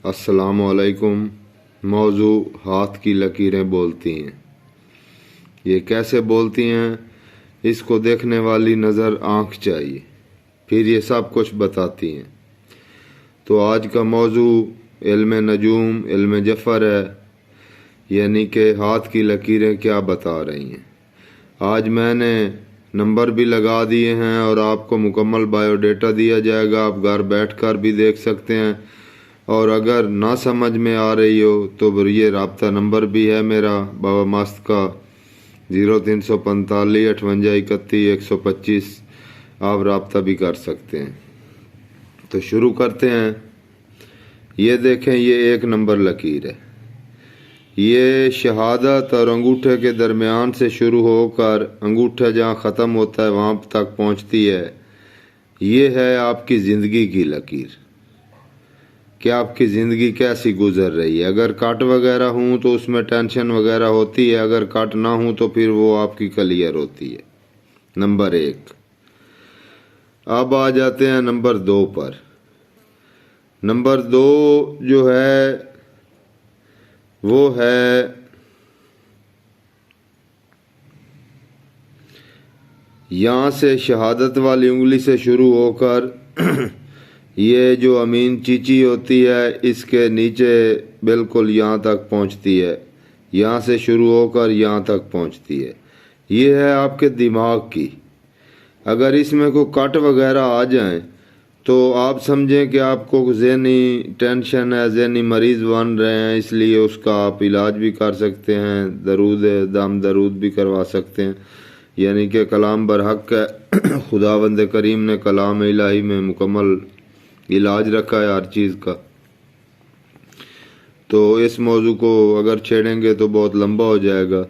السلام علیکم۔ موضوع ہاتھ کی لکیریں بولتی ہیں۔ یہ کیسے بولتی ہیں؟ اس کو دیکھنے والی نظر آنکھ چاہیے، پھر یہ سب کچھ بتاتی ہیں۔ تو آج کا موضوع علم نجوم، علم جفر ہے، یعنی کہ ہاتھ کی لکیریں کیا بتا رہی ہیں۔ آج میں نے نمبر بھی لگا دیے ہیں اور آپ کو مکمل بایو ڈیٹا دیا جائے گا، آپ گھر بیٹھ کر بھی دیکھ سکتے ہیں، اور اگر نہ سمجھ میں آ رہی ہو تو یہ رابطہ نمبر بھی ہے میرا بابا مست کا 0345 58 31 125، آپ رابطہ بھی کر سکتے ہیں۔ تو شروع کرتے ہیں۔ یہ دیکھیں، یہ ایک نمبر لکیر ہے۔ یہ شہادت اور انگوٹھے کے درمیان سے شروع ہو کر انگوٹھا جہاں ختم ہوتا ہے وہاں تک پہنچتی ہے۔ یہ ہے آپ کی زندگی کی لکیر کہ آپ کی زندگی کیسی گزر رہی ہے۔ اگر کٹ وغیرہ ہوں تو اس میں ٹینشن وغیرہ ہوتی ہے، اگر کٹ نہ ہوں تو پھر وہ آپ کی کلیئر ہوتی ہے۔ نمبر 1۔ اب آ جاتے ہیں نمبر 2 پر۔ نمبر 2 جو ہے وہ ہے یہاں سے شہادت والی انگلی سے شروع ہو کر یہ جو امین چیچی ہوتی ہے اس کے نیچے بالکل یہاں تک پہنچتی ہے، یہاں سے شروع ہو کر یہاں تک پہنچتی ہے۔ یہ ہے آپ کے دماغ کی۔ اگر اس میں کوئی کٹ وغیرہ آ جائیں تو آپ سمجھیں کہ آپ کو ذہنی ٹینشن ہے، ذہنی مریض بن رہے ہیں، اس لیے اس کا آپ علاج بھی کر سکتے ہیں، درود دم درود بھی کروا سکتے ہیں، یعنی کہ کلام برحق ہے۔ خداوند کریم نے کلام الہی میں مکمل علاج رکھا ہے ہر چیز کا۔ تو اس موضوع کو اگر چھیڑیں گے تو بہت لمبا ہو جائے گا،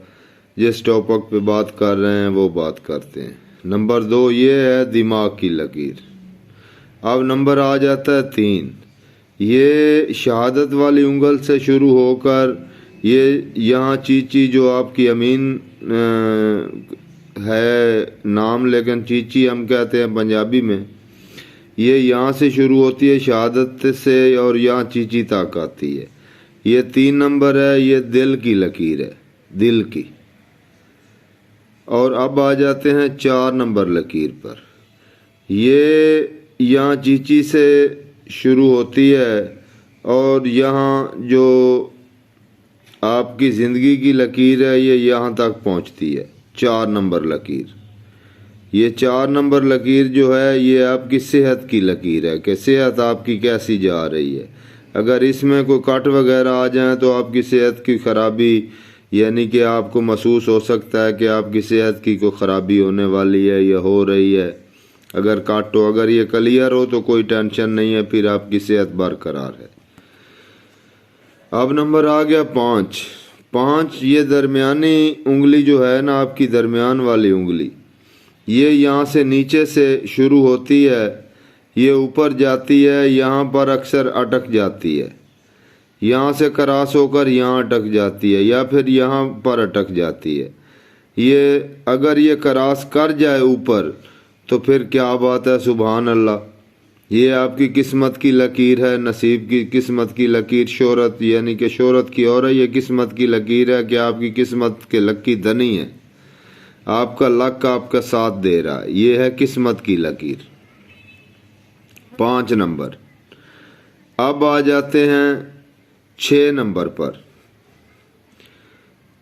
جس ٹاپک پہ بات کر رہے ہیں وہ بات کرتے ہیں۔ نمبر 2 یہ ہے دماغ کی لکیر۔ اب نمبر آ جاتا ہے 3۔ یہ شہادت والی انگل سے شروع ہو کر یہ یہاں چیچی جو آپ کی امین ہے نام، لیکن چیچی ہم کہتے ہیں پنجابی میں، یہ یہاں سے شروع ہوتی ہے شہادت سے اور یہاں چیچی تک آتی ہے۔ یہ 3 نمبر ہے، یہ دل کی لکیر ہے، دل کی۔ اور اب آ جاتے ہیں 4 نمبر لکیر پر۔ یہ یہاں چیچی سے شروع ہوتی ہے اور یہاں جو آپ کی زندگی کی لکیر ہے یہ یہاں تک پہنچتی ہے، 4 نمبر لکیر۔ یہ 4 نمبر لکیر جو ہے یہ آپ کی صحت کی لکیر ہے کہ صحت آپ کی کیسی جا رہی ہے۔ اگر اس میں کوئی کٹ وغیرہ آ جائیں تو آپ کی صحت کی خرابی، یعنی کہ آپ کو محسوس ہو سکتا ہے کہ آپ کی صحت کی کوئی خرابی ہونے والی ہے یا ہو رہی ہے۔ اگر کٹ ہو، اگر یہ کلیئر ہو تو کوئی ٹینشن نہیں ہے، پھر آپ کی صحت برقرار ہے۔ اب نمبر آ گیا 5۔ یہ درمیانی انگلی جو ہے نا، آپ کی درمیان والی انگلی، یہ یہاں سے نیچے سے شروع ہوتی ہے، یہ اوپر جاتی ہے، یہاں پر اکثر اٹک جاتی ہے، یہاں سے کراس ہو کر یہاں اٹک جاتی ہے یا پھر یہاں پر اٹک جاتی ہے۔ یہ اگر یہ کراس کر جائے اوپر تو پھر کیا بات ہے، سبحان اللہ۔ یہ آپ کی قسمت کی لکیر ہے، نصیب کی قسمت کی لکیر، شہرت یعنی کہ شہرت کی اور یہ قسمت کی لکیر ہے کہ آپ کی قسمت کے لکی دھنی ہے، آپ کا لک آپ کا ساتھ دے رہا ہے، یہ ہے قسمت کی لکیر۔ 5 نمبر۔ اب آ جاتے ہیں 6 نمبر پر۔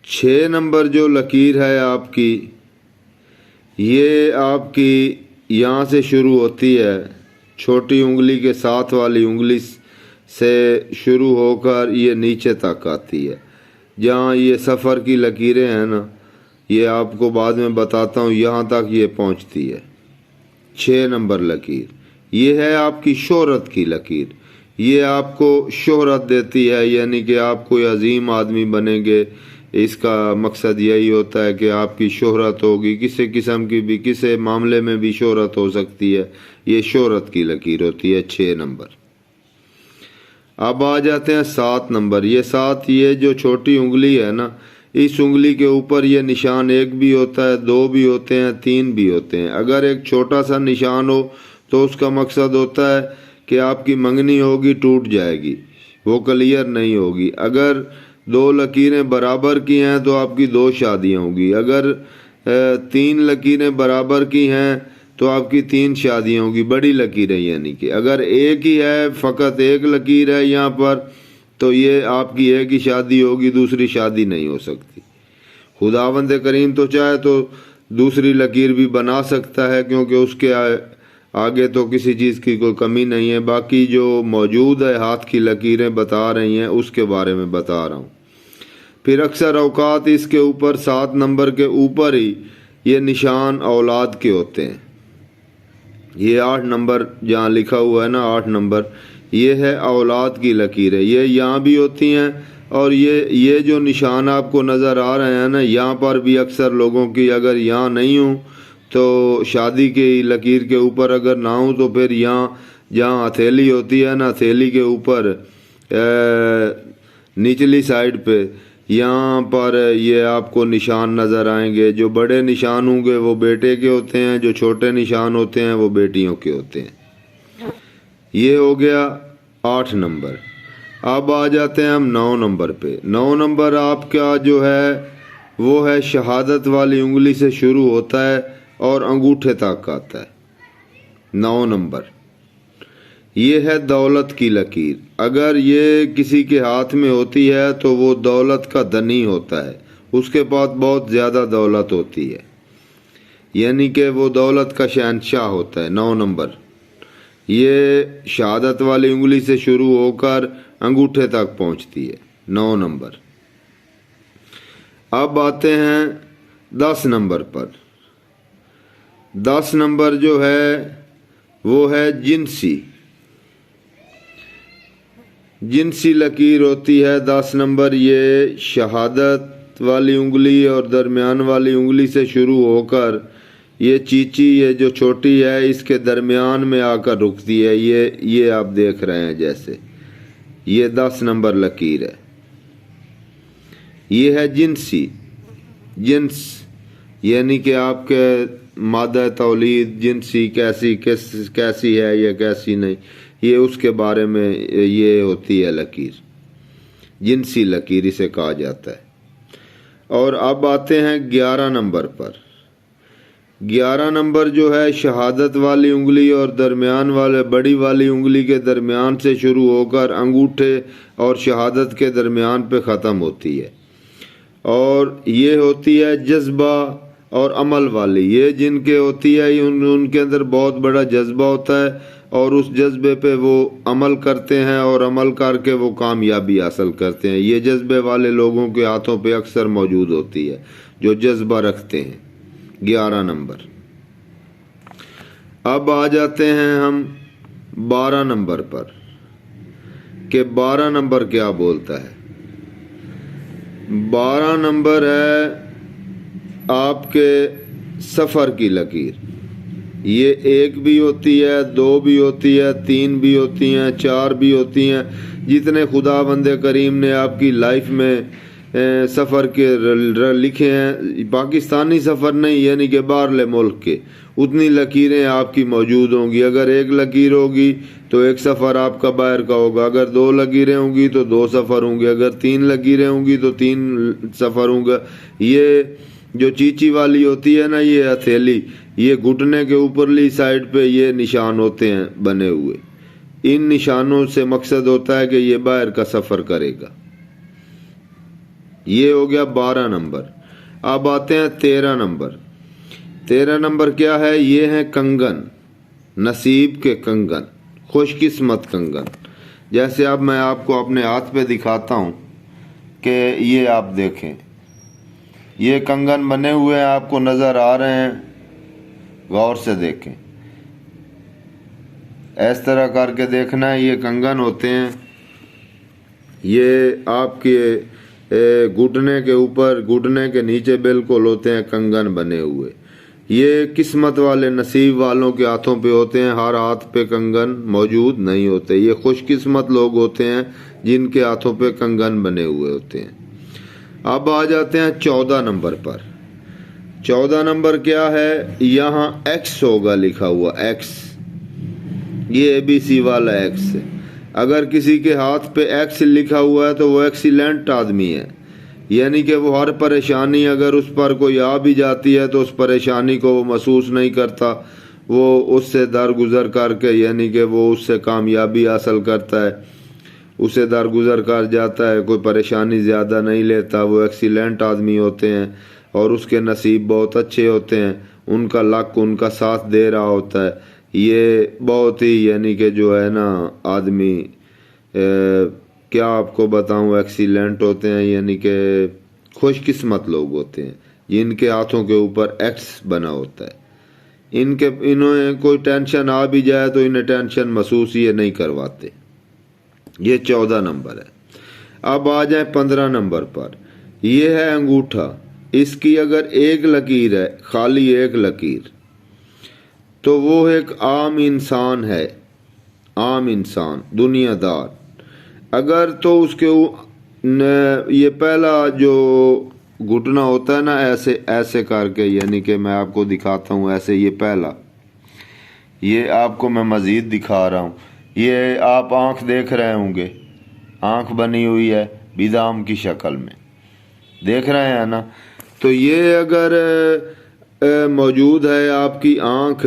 6 نمبر جو لکیر ہے آپ کی، یہ آپ کی یہاں سے شروع ہوتی ہے، چھوٹی انگلی کے ساتھ والی انگلی سے شروع ہو کر یہ نیچے تک آتی ہے، جہاں یہ سفر کی لکیریں ہیں نا، یہ آپ کو بعد میں بتاتا ہوں، یہاں تک یہ پہنچتی ہے۔ 6 نمبر لکیر یہ ہے آپ کی شہرت کی لکیر۔ یہ آپ کو شہرت دیتی ہے، یعنی کہ آپ کوئی عظیم آدمی بنیں گے، اس کا مقصد یہی ہوتا ہے کہ آپ کی شہرت ہوگی، کسی قسم کی بھی، کسی معاملے میں بھی شہرت ہو سکتی ہے، یہ شہرت کی لکیر ہوتی ہے 6 نمبر۔ اب آ جاتے ہیں 7 نمبر۔ یہ 7 یہ جو چھوٹی انگلی ہے نا، اس انگلی کے اوپر یہ نشان 1 بھی ہوتا ہے، 2 بھی ہوتے ہیں، 3 بھی ہوتے ہیں۔ اگر ایک چھوٹا سا نشان ہو تو اس کا مقصد ہوتا ہے کہ آپ کی منگنی ہوگی ٹوٹ جائے گی، وہ کلیئر نہیں ہوگی۔ اگر 2 لکیریں برابر کی ہیں تو آپ کی 2 شادیاں ہوں گی، اگر 3 لکیریں برابر کی ہیں تو آپ کی 3 شادیاں ہوں گی، بڑی لکیریں یعنی کہ اگر ایک ہی ہے، فقط ایک لکیر ہے یہاں پر، تو یہ آپ کی ایک ہی شادی ہوگی، دوسری شادی نہیں ہو سکتی۔ خداوند کریم تو چاہے تو دوسری لکیر بھی بنا سکتا ہے، کیونکہ اس کے آگے تو کسی چیز کی کوئی کمی نہیں ہے۔ باقی جو موجود ہے ہاتھ کی لکیریں بتا رہی ہیں اس کے بارے میں بتا رہا ہوں۔ پھر اکثر اوقات اس کے اوپر 7 نمبر کے اوپر ہی یہ نشان اولاد کے ہوتے ہیں۔ یہ 8 نمبر جہاں لکھا ہوا ہے نا، 8 نمبر، یہ ہے اولاد کی لکیریں، یہ یہاں بھی ہوتی ہیں، اور یہ جو نشان آپ کو نظر آ رہے ہیں نا، یہاں پر بھی اکثر لوگوں کی اگر یہاں نہیں ہوں تو شادی کی لکیر کے اوپر اگر نہ ہوں تو پھر یہاں جہاں ہتھیلی ہوتی ہے نا، ہتھیلی کے اوپر نچلی سائڈ پہ یہاں پر یہ آپ کو نشان نظر آئیں گے۔ جو بڑے نشان ہوں گے وہ بیٹے کے ہوتے ہیں، جو چھوٹے نشان ہوتے ہیں وہ بیٹیوں کے ہوتے ہیں۔ یہ ہو گیا 8 نمبر۔ اب آ جاتے ہیں ہم 9 نمبر پہ۔ 9 نمبر آپ کا جو ہے وہ ہے شہادت والی انگلی سے شروع ہوتا ہے اور انگوٹھے تک آتا ہے۔ 9 نمبر یہ ہے دولت کی لکیر۔ اگر یہ کسی کے ہاتھ میں ہوتی ہے تو وہ دولت کا دنی ہوتا ہے، اس کے پاس بہت زیادہ دولت ہوتی ہے، یعنی کہ وہ دولت کا شہنشاہ ہوتا ہے۔ 9 نمبر یہ شہادت والی انگلی سے شروع ہو کر انگوٹھے تک پہنچتی ہے۔ 9 نمبر۔ اب آتے ہیں 10 نمبر پر۔ 10 نمبر جو ہے وہ ہے جنسی لکیر ہوتی ہے 10 نمبر۔ یہ شہادت والی انگلی اور درمیان والی انگلی سے شروع ہو کر یہ چیچی، یہ جو چھوٹی ہے، اس کے درمیان میں آ کر رکتی ہے۔ یہ آپ دیکھ رہے ہیں جیسے یہ 10 نمبر لکیر ہے۔ یہ ہے جنس، یعنی کہ آپ کے مادہ تولید جنسی کیسی ہے یا کیسی نہیں، یہ اس کے بارے میں یہ ہوتی ہے لکیر، جنسی لکیر اسے کہا جاتا ہے۔ اور اب آتے ہیں 11 نمبر پر۔ 11 نمبر جو ہے شہادت والی انگلی اور درمیان والے بڑی والی انگلی کے درمیان سے شروع ہو کر انگوٹھے اور شہادت کے درمیان پہ ختم ہوتی ہے، اور یہ ہوتی ہے جذبہ اور عمل والی۔ یہ جن کے ہوتی ہے ان کے اندر بہت بڑا جذبہ ہوتا ہے، اور اس جذبے پہ وہ عمل کرتے ہیں اور عمل کر کے وہ کامیابی حاصل کرتے ہیں۔ یہ جذبے والے لوگوں کے ہاتھوں پہ اکثر موجود ہوتی ہے، جو جذبہ رکھتے ہیں۔ 11 نمبر۔ اب آ جاتے ہیں ہم 12 نمبر پر کہ 12 نمبر کیا بولتا ہے۔ 12 نمبر ہے آپ کے سفر کی لکیر۔ یہ 1 بھی ہوتی ہے، 2 بھی ہوتی ہے، 3 بھی ہوتی ہیں، 4 بھی ہوتی ہیں۔ جتنے خداوند کریم نے آپ کی لائف میں سفر کے لکھے ہیں، پاکستانی سفر نہیں یعنی کہ باہرلے ملک کے، اتنی لکیریں آپ کی موجود ہوں گی۔ اگر 1 لکیر ہوگی تو 1 سفر آپ کا باہر کا ہوگا، اگر 2 لکیریں ہوں گی تو 2 سفر ہوں گے، اگر 3 لکیریں ہوں گی تو 3 سفر ہوں گے۔ یہ جو چیچی والی ہوتی ہے نا، یہ ہتھیلی، یہ گھٹنے کے اوپرلی سائڈ پہ یہ نشان ہوتے ہیں بنے ہوئے۔ ان نشانوں سے مقصد ہوتا ہے کہ یہ باہر کا سفر کرے گا۔ یہ ہو گیا 12 نمبر۔ اب آتے ہیں 13 نمبر۔ 13 نمبر کیا ہے؟ یہ ہے کنگن، نصیب کے کنگن، خوش قسمت کنگن۔ جیسے اب میں آپ کو اپنے ہاتھ پہ دکھاتا ہوں کہ یہ آپ دیکھیں، یہ کنگن بنے ہوئے ہیں، آپ کو نظر آ رہے ہیں، غور سے دیکھیں، اس طرح کر کے دیکھنا ہے۔ یہ کنگن ہوتے ہیں، یہ آپ کے گھٹنے کے اوپر، گھٹنے کے نیچے بالکل ہوتے ہیں کنگن بنے ہوئے۔ یہ قسمت والے نصیب والوں کے ہاتھوں پہ ہوتے ہیں، ہر ہاتھ پہ کنگن موجود نہیں ہوتے۔ یہ خوش قسمت لوگ ہوتے ہیں جن کے ہاتھوں پہ کنگن بنے ہوئے ہوتے ہیں۔ اب آ جاتے ہیں 14 نمبر پر۔ 14 نمبر کیا ہے؟ یہاں ایکس ہوگا لکھا ہوا، ایکس، یہ ABC والا ایکس ہے۔ اگر کسی کے ہاتھ پہ ایکس لکھا ہوا ہے تو وہ ایکسیلنٹ آدمی ہے، یعنی کہ وہ ہر پریشانی اگر اس پر کوئی آ بھی جاتی ہے تو اس پریشانی کو وہ محسوس نہیں کرتا، وہ اس سے درگزر کر کے یعنی کہ وہ اس سے کامیابی حاصل کرتا ہے، اسے درگزر کر جاتا ہے، کوئی پریشانی زیادہ نہیں لیتا۔ وہ ایکسیلنٹ آدمی ہوتے ہیں اور اس کے نصیب بہت اچھے ہوتے ہیں، ان کا لک ان کا ساتھ دے رہا ہوتا ہے۔ یہ بہت ہی یعنی کہ جو ہے نا آدمی کیا آپ کو بتاؤں ایکسیلنٹ ہوتے ہیں، یعنی کہ خوش قسمت لوگ ہوتے ہیں جن کے ہاتھوں کے اوپر ایکس بنا ہوتا ہے۔ انہیں کوئی ٹینشن آ بھی جائے تو انہیں ٹینشن محسوس یہ نہیں کرواتے۔ یہ 14 نمبر ہے۔ اب آ جائیں 15 نمبر پر۔ یہ ہے انگوٹھا، اس کی اگر ایک لکیر ہے، خالی ایک لکیر، تو وہ ایک عام انسان ہے، عام انسان دنیا دار۔ اگر تو اس کے یہ پہلا جو گھٹنا ہوتا ہے نا ایسے ایسے کر کے، یعنی کہ میں آپ کو دکھاتا ہوں ایسے، یہ پہلا، یہ آپ کو میں مزید دکھا رہا ہوں۔ یہ آپ آنکھ دیکھ رہے ہوں گے، آنکھ بنی ہوئی ہے بادام کی شکل میں، دیکھ رہے ہیں نا؟ تو یہ اگر موجود ہے آپ کی آنکھ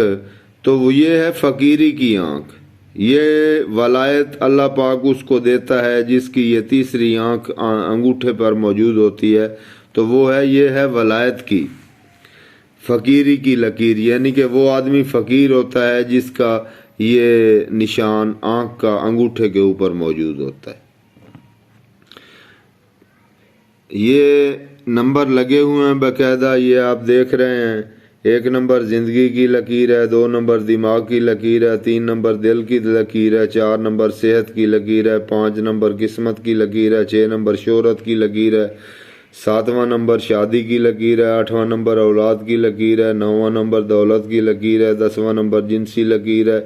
تو وہ یہ ہے فقیری کی آنکھ۔ یہ ولایت اللہ پاک اس کو دیتا ہے جس کی یہ تیسری آنکھ انگوٹھے پر موجود ہوتی ہے، تو وہ ہے یہ ہے ولایت کی فقیری کی لکیر، یعنی کہ وہ آدمی فقیر ہوتا ہے جس کا یہ نشان آنکھ کا انگوٹھے کے اوپر موجود ہوتا ہے۔ یہ نمبر لگے ہوئے ہیں باقاعدہ، یہ آپ دیکھ رہے ہیں۔ 1 نمبر زندگی کی لکیر ہے، 2 نمبر دماغ کی لکیر ہے، 3 نمبر دل کی لکیر ہے، 4 نمبر صحت کی لکیر ہے، 5 نمبر قسمت کی لکیر ہے، 6 نمبر شہرت کی لکیر ہے، 7واں نمبر شادی کی لکیر ہے، 8واں نمبر اولاد کی لکیر ہے، 9واں نمبر دولت کی لکیر ہے، 10واں نمبر جنسی لکیر ہے،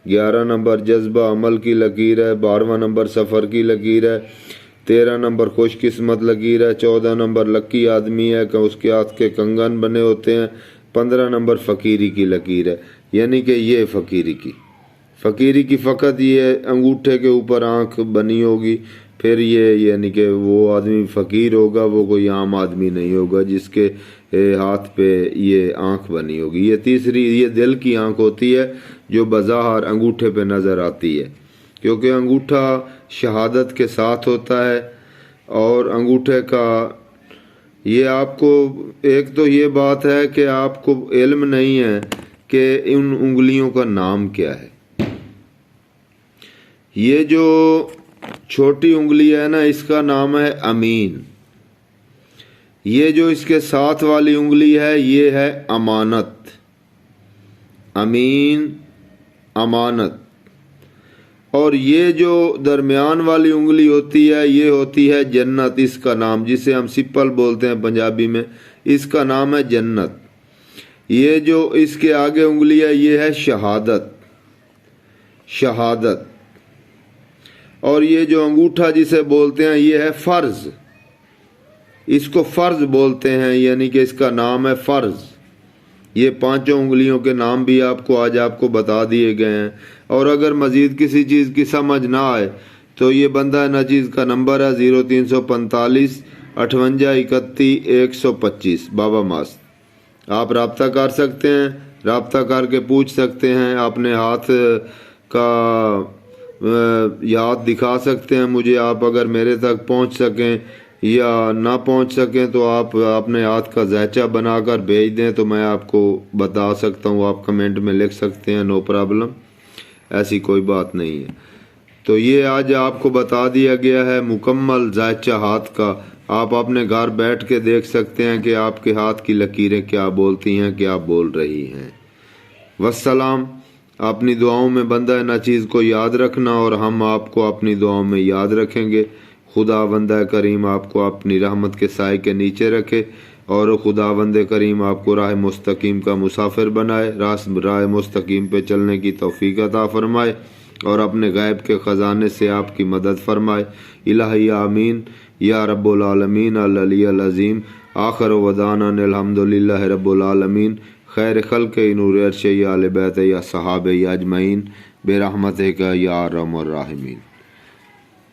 11 نمبر جذبہ عمل کی لکیر ہے، 12واں نمبر سفر کی لکیر ہے، 13 نمبر خوش قسمت لکیر ہے، 14 نمبر لکی آدمی ہے کہ اس کے ہاتھ کے کنگن بنے ہوتے ہیں، 15 نمبر فقیری کی لکیر ہے، یعنی کہ یہ فقیری کی فقط یہ انگوٹھے کے اوپر آنکھ بنی ہوگی، پھر یہ یعنی کہ وہ آدمی فقیر ہوگا، وہ کوئی عام آدمی نہیں ہوگا جس کے ہاتھ پہ یہ آنکھ بنی ہوگی۔ یہ تیسری یہ دل کی آنکھ ہوتی ہے جو بظاہر انگوٹھے پہ نظر آتی ہے، کیونکہ انگوٹھا شہادت کے ساتھ ہوتا ہے، اور انگوٹھے کا یہ آپ کو ایک تو یہ بات ہے کہ آپ کو علم نہیں ہے کہ ان انگلیوں کا نام کیا ہے۔ یہ جو چھوٹی انگلی ہے نا اس کا نام ہے امین، یہ جو اس کے ساتھ والی انگلی ہے یہ ہے امانت، امین امانت، اور یہ جو درمیان والی انگلی ہوتی ہے یہ ہوتی ہے جنت، اس کا نام جسے ہم سپل بولتے ہیں پنجابی میں، اس کا نام ہے جنت۔ یہ جو اس کے آگے انگلی ہے یہ ہے شہادت، شہادت، اور یہ جو انگوٹھا جسے بولتے ہیں یہ ہے فرض، اس کو فرض بولتے ہیں، یعنی کہ اس کا نام ہے فرض۔ یہ 5 انگلیوں کے نام بھی آپ کو آج آپ کو بتا دیے گئے ہیں، اور اگر مزید کسی چیز کی سمجھ نہ آئے تو یہ بندہ ناچیز کا نمبر ہے 0345 58 31 125 بابا ماست، آپ رابطہ کر سکتے ہیں، رابطہ کر کے پوچھ سکتے ہیں، اپنے ہاتھ کا یاد دکھا سکتے ہیں مجھے، آپ اگر میرے تک پہنچ سکیں یا نہ پہنچ سکیں تو آپ اپنے ہاتھ کا ذائچہ بنا کر بھیج دیں تو میں آپ کو بتا سکتا ہوں، آپ کمنٹ میں لکھ سکتے ہیں، نو پرابلم، ایسی کوئی بات نہیں ہے۔ تو یہ آج آپ کو بتا دیا گیا ہے مکمل ذائچہ ہاتھ کا، آپ اپنے گھر بیٹھ کے دیکھ سکتے ہیں کہ آپ کے ہاتھ کی لکیریں کیا بولتی ہیں، کیا بول رہی ہیں۔ والسلام۔ اپنی دعاؤں میں بندہ ناچیز کو یاد رکھنا، اور ہم آپ کو اپنی دعاؤں میں یاد رکھیں گے۔ خدا بندہ کریم آپ کو اپنی رحمت کے سائے کے نیچے رکھے، اور خدا بند کریم آپ کو راہ مستقیم کا مسافر بنائے، راہ مستقیم پہ چلنے کی توفیق عطا فرمائے، اور اپنے غیب کے خزانے سے آپ کی مدد فرمائے۔ الہی آمین یا رب العالمین العلی العظیم۔ آخر ودانا الحمدللہ رب العالمین۔ خیر خلق نور عرش یا آل بیت یا صحابہ اجمعین برحمتک یا ارحم الراحمین۔